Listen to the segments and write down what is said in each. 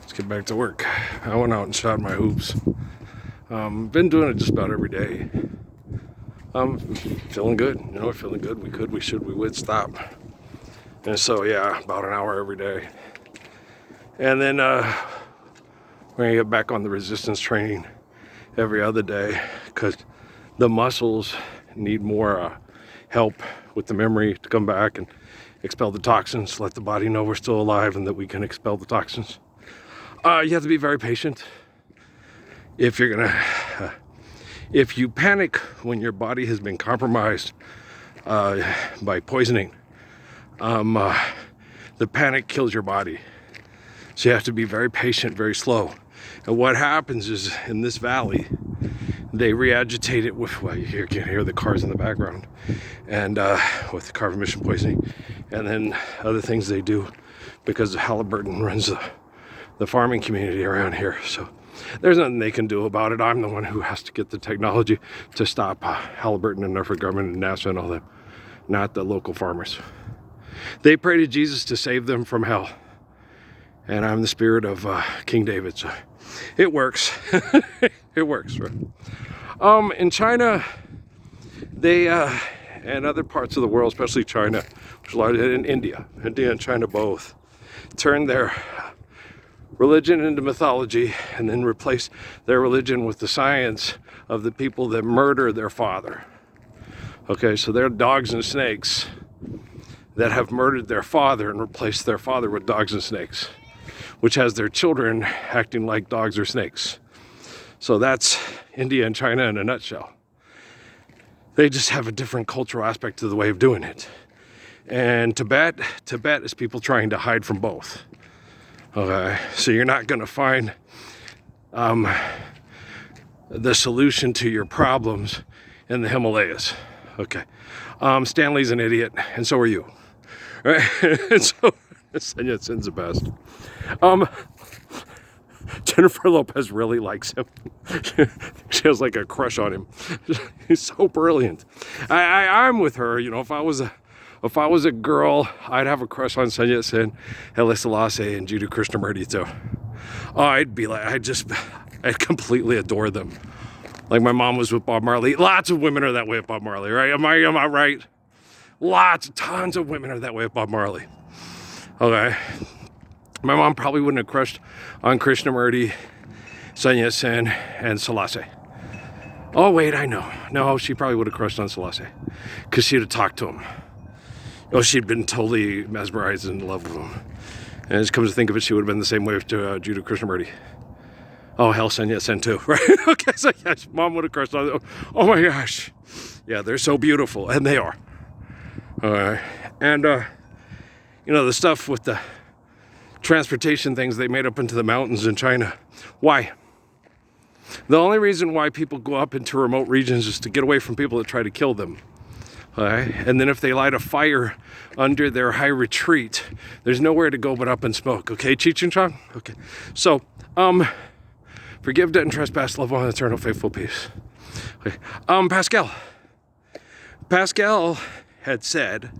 Let's get back to work. I went out and shot my hoops. Been doing it just about every day. Feeling good, feeling good. We could, we should, we would stop. And so, yeah, about an hour every day. And then we're gonna get back on the resistance training every other day because the muscles need more help with the memory to come back and expel the toxins, let the body know we're still alive and that we can expel the toxins. You have to be very patient. If you panic when your body has been compromised by poisoning, the panic kills your body. So you have to be very patient, very slow. And what happens is in this valley, they re-agitate it with, well, you can hear the cars in the background, and with the carbon emission poisoning, and then other things they do because Halliburton runs the farming community around here. So there's nothing they can do about it. I'm the one who has to get the technology to stop Halliburton and Norfolk Grumman and NASA and all that, not the local farmers. They pray to Jesus to save them from hell. And I'm the spirit of King David, so it works. It works, right? In China, they and other parts of the world, especially China, which is large, in India and China both, turn their religion into mythology and then replace their religion with the science of the people that murder their father. Okay, so they're dogs and snakes that have murdered their father and replaced their father with dogs and snakes, which has their children acting like dogs or snakes. So that's India and China in a nutshell. They just have a different cultural aspect to the way of doing it. And Tibet is people trying to hide from both. Okay, so you're not going to find the solution to your problems in the Himalayas. Okay, Stanley's an idiot, and so are you. Right? And so Sun Yat-sen's the best. Jennifer Lopez really likes him. She has like a crush on him. He's so brilliant. I'm with her. If I was a girl, I'd have a crush on Sun Yat-sen, Haile Selassie, and Jiddu Krishnamurti too. Oh, I'd completely adore them. Like my mom was with Bob Marley. Lots of women are that way with Bob Marley, right? Am I right? Tons of women are that way with Bob Marley. Okay. My mom probably wouldn't have crushed on Krishnamurti, Sun Yat-sen, and Selassie. Oh, wait, I know. No, she probably would have crushed on Selassie because she'd have talked to him. Oh, she'd been totally mesmerized and in love with him. And as comes to think of it, she would have been the same way to Jiddu Krishnamurti. Oh, hell, Sun Yat-sen too, right? Okay, so yes, mom would have crushed on them. Oh my gosh. Yeah, they're so beautiful, and they are. All right. And, the stuff with the transportation things they made up into the mountains in China. Why? The only reason why people go up into remote regions is to get away from people that try to kill them. Okay? And then if they light a fire under their high retreat, there's nowhere to go but up in smoke. Okay, Cheech and Chong? Okay. So, forgive, debt, and trespass, love one, eternal, faithful peace. Okay. Pascal had said,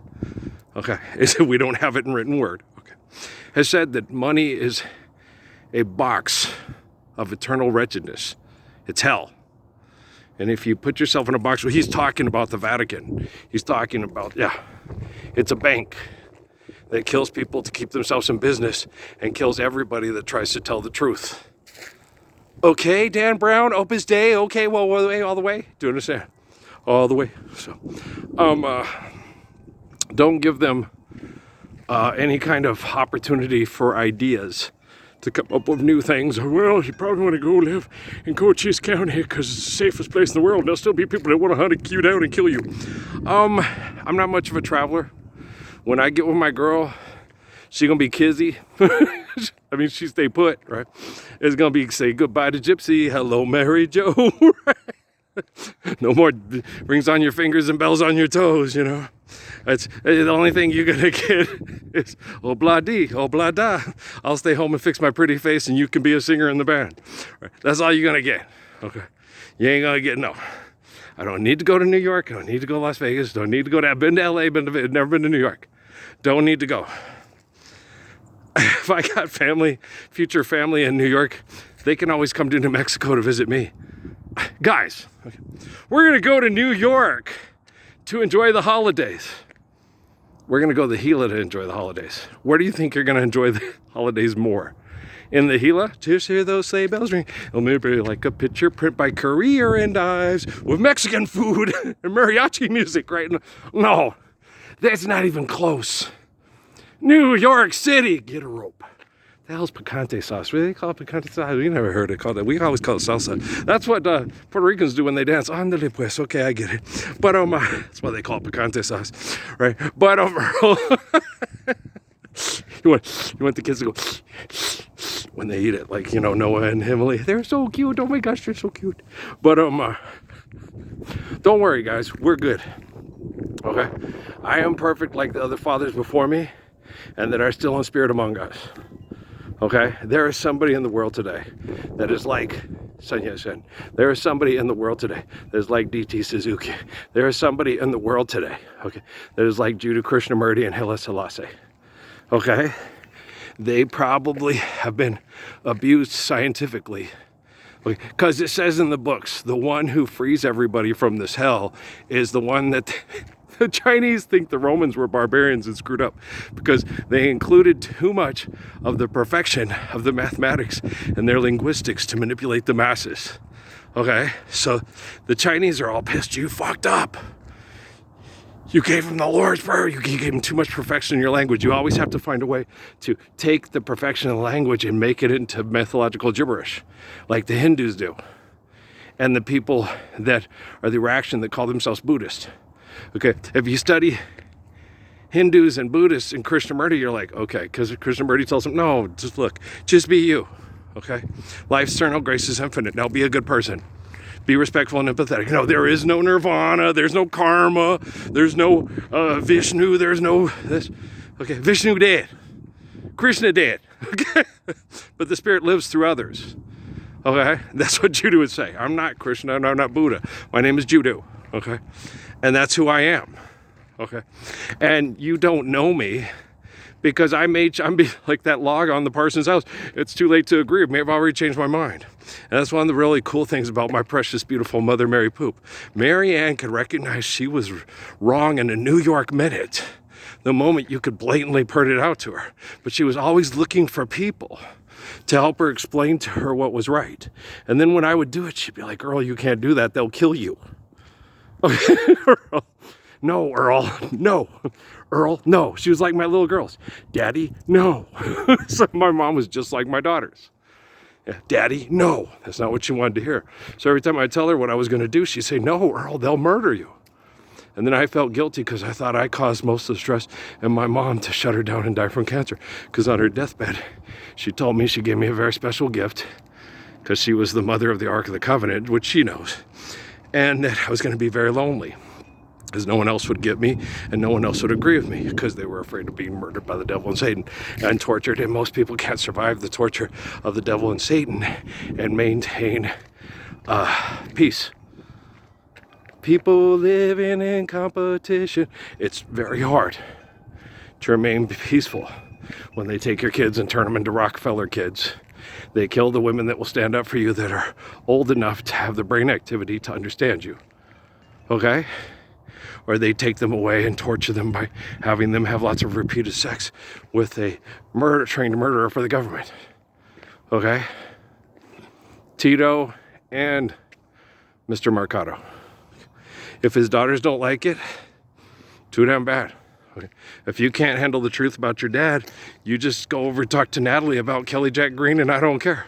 okay, we don't have it in written word, okay, has said that money is a box of eternal wretchedness. It's hell. And if you put yourself in a box, well, he's talking about the Vatican. He's talking about, it's a bank that kills people to keep themselves in business and kills everybody that tries to tell the truth. Okay, Dan Brown, Opus Dei, okay, well, all the way. Do you understand? All the way. So, don't give them any kind of opportunity for ideas to come up with new things. Well, you probably want to go live in Cochise County because it's the safest place in the world. There'll still be people that want to hunt you down and kill you. I'm not much of a traveler. When I get with my girl, she's gonna be Kizzy. I mean, she stay put, right? It's gonna be say goodbye to Gypsy, hello Mary Jo. Right? No more rings on your fingers and bells on your toes, That's the only thing you're gonna get is oh blah dee, oh blah da. I'll stay home and fix my pretty face and you can be a singer in the band. Right? That's all you're gonna get. Okay. You ain't gonna get no. I don't need to go to New York. I don't need to go to Las Vegas. Don't need to go to. I've been to LA, never been to New York. Don't need to go. if I got family, future family in New York, they can always come to New Mexico to visit me. Guys, we're gonna go to New York to enjoy the holidays. We're gonna go to the Gila to enjoy the holidays. Where do you think you're gonna enjoy the holidays more? In the Gila? Just hear those sleigh bells ring. It'll maybe like a picture print by Career and Ives with Mexican food and mariachi music, right? No, that's not even close. New York City, get a rope. The hell's picante sauce? What do they call it picante sauce? We never heard it called that. We always call it salsa. That's what Puerto Ricans do when they dance. Andale pues, okay, I get it. But that's why they call it picante sauce, right? But you want the kids to go when they eat it, like, you know, Noah and Emily. They're so cute. Oh my gosh, they're so cute. But don't worry, guys, we're good. Okay, I am perfect like the other fathers before me, and that are still in spirit among us. Okay, there is somebody in the world today that is like Sun Yat-sen. There is somebody in the world today that is like D.T. Suzuki. There is somebody in the world today, okay, that is like Jiddu Krishnamurti and Haile Selassie. Okay, they probably have been abused scientifically. Because it says in the books, the one who frees everybody from this hell is the one that the Chinese think the Romans were barbarians and screwed up because they included too much of the perfection of the mathematics and their linguistics to manipulate the masses. Okay, so the Chinese are all pissed. You fucked up. You gave them the Lord's Prayer. You gave them too much perfection in your language. You always have to find a way to take the perfection of the language and make it into mythological gibberish, like the Hindus do, and the people that are the reaction that call themselves Buddhist. Okay, if you study Hindus and Buddhists and Krishnamurti, you're like, okay, because Krishnamurti tells them, no, just look, just be you. Okay, life's eternal, grace is infinite. Now be a good person. Be respectful and empathetic. No, there is no nirvana. There's no karma. There's no Vishnu. There's no this. Okay, Vishnu dead. Krishna dead. Okay, but the spirit lives through others. Okay, that's what Jiddu would say. I'm not Krishna and I'm not Buddha. My name is Jiddu. Okay, and that's who I am. Okay, and you don't know me because I'm like that log on the Parsons house. It's too late to agree. Maybe I've already changed my mind. And that's one of the really cool things about my precious, beautiful Mother Mary Poop. Mary Ann could recognize she was wrong in a New York minute, the moment you could blatantly put it out to her. But she was always looking for people to help her explain to her what was right. And then when I would do it, she'd be like, Earl, you can't do that. They'll kill you. Okay, Earl. No, Earl, no. Earl, no. She was like my little girls. Daddy, no. So my mom was just like my daughters. Yeah, Daddy, no. That's not what she wanted to hear. So every time I tell her what I was going to do, she'd say, no, Earl, they'll murder you. And then I felt guilty because I thought I caused most of the stress and my mom to shut her down and die from cancer. Because on her deathbed, she told me, she gave me a very special gift because she was the mother of the Ark of the Covenant, which she knows. And that I was going to be very lonely, because no one else would get me and no one else would agree with me because they were afraid of being murdered by the devil and Satan and tortured. And most people can't survive the torture of the devil and Satan and maintain peace. People living in competition. It's very hard to remain peaceful when they take your kids and turn them into Rockefeller kids. They kill the women that will stand up for you that are old enough to have the brain activity to understand you. Okay? Or they take them away and torture them by having them have lots of repeated sex with a trained murderer for the government. Okay? Tito and Mr. Mercado. If his daughters don't like it, too damn bad. Okay? If you can't handle the truth about your dad, you just go over and talk to Natalie about Kelly Jack Green and I don't care.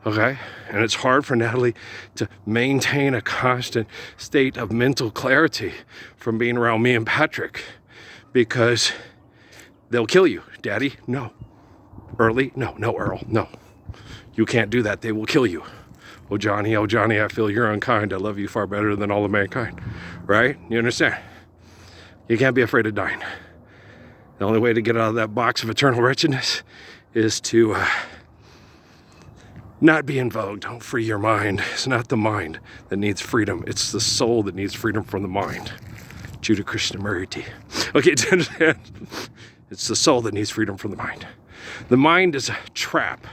Okay? And it's hard for Natalie to maintain a constant state of mental clarity from being around me and Patrick because they'll kill you. Daddy, no. Early, no. No, Earl, no. You can't do that. They will kill you. Oh, Johnny, I feel you're unkind. I love you far better than all of mankind. Right? You understand? You can't be afraid of dying. The only way to get out of that box of eternal wretchedness is to not be in vogue. Don't free your mind. It's not the mind that needs freedom. It's the soul that needs freedom from the mind. Jiddu Krishnamurti. Okay, it's the soul that needs freedom from the mind. The mind is a trap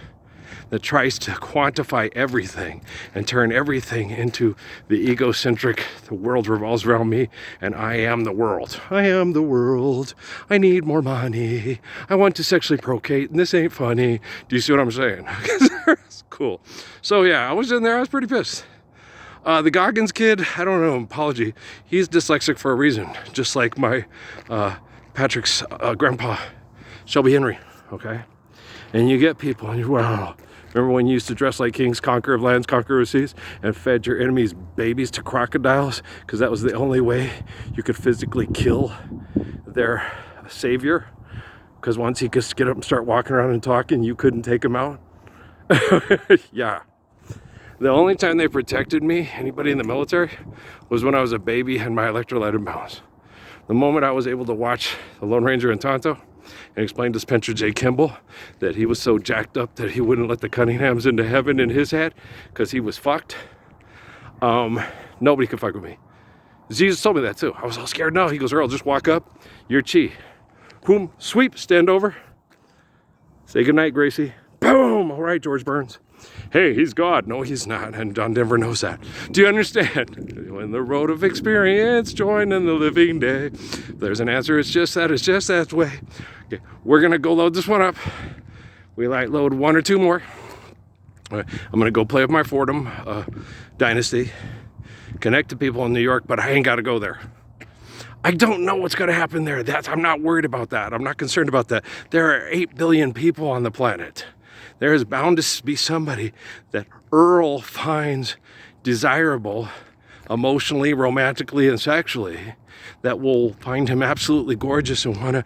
that tries to quantify everything and turn everything into the egocentric, the world revolves around me and I am the world. I am the world. I need more money. I want to sexually procreate and this ain't funny. Do you see what I'm saying? It's cool. So yeah, I was in there, I was pretty pissed. The Goggins kid, I don't know, apology. He's dyslexic for a reason, just like my Patrick's grandpa, Shelby Henry, okay? And you get people and you're, wow. Remember when you used to dress like kings, conqueror of lands, conqueror of seas, and fed your enemies' babies to crocodiles? Because that was the only way you could physically kill their savior. Because once he could get up and start walking around and talking, you couldn't take him out. Yeah. The only time they protected me, anybody in the military, was when I was a baby and my electrolyte imbalance. The moment I was able to watch the Lone Ranger and Tonto and explain to Spencer J. Kimball that he was so jacked up that he wouldn't let the Cunninghams into heaven in his head because he was fucked, nobody could fuck with me. Jesus told me that too. I was all scared. No, he goes, Earl, just walk up. You're Chi. Boom, sweep, stand over. Say goodnight, Gracie. Boom. All right, George Burns. Hey, he's God. No, he's not. And Don Denver knows that. Do you understand? When the road of experience join in the living day. If there's an answer, it's just that way. Okay, we're going to go load this one up. We might load one or two more. I'm going to go play with my Fordham Dynasty. Connect to people in New York, but I ain't got to go there. I don't know what's going to happen there. I'm not worried about that. I'm not concerned about that. There are 8 billion people on the planet. There is bound to be somebody that Earl finds desirable emotionally, romantically, and sexually that will find him absolutely gorgeous and want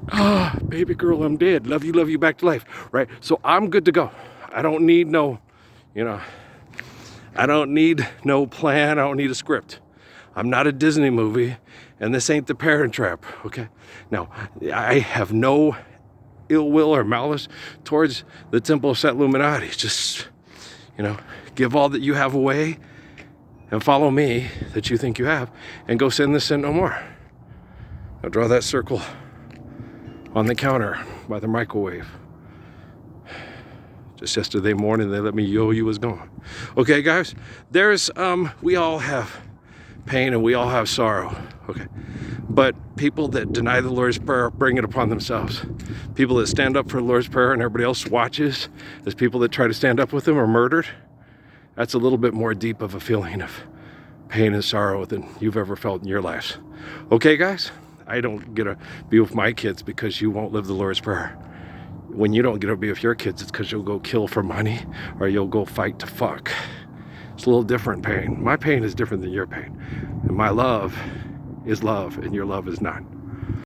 to, baby girl, I'm dead. Love you, back to life, right? So I'm good to go. I don't need no, I don't need no plan. I don't need a script. I'm not a Disney movie, and this ain't The Parent Trap, okay? Now, I have no ill will or malice towards the Temple of Set Illuminati. Just, give all that you have away and follow me that you think you have and go sin this sin no more. Now draw that circle on the counter by the microwave. Just yesterday morning, they let me know you was gone. Okay, guys, we all have pain and we all have sorrow, okay? But people that deny the Lord's Prayer bring it upon themselves. People that stand up for the Lord's Prayer and everybody else watches as people that try to stand up with them are murdered. That's a little bit more deep of a feeling of pain and sorrow than you've ever felt in your lives. Okay, guys? I don't get to be with my kids because you won't live the Lord's Prayer. When you don't get to be with your kids, it's because you'll go kill for money or you'll go fight to fuck. It's a little different pain. My pain is different than your pain. And my love is love and your love is not.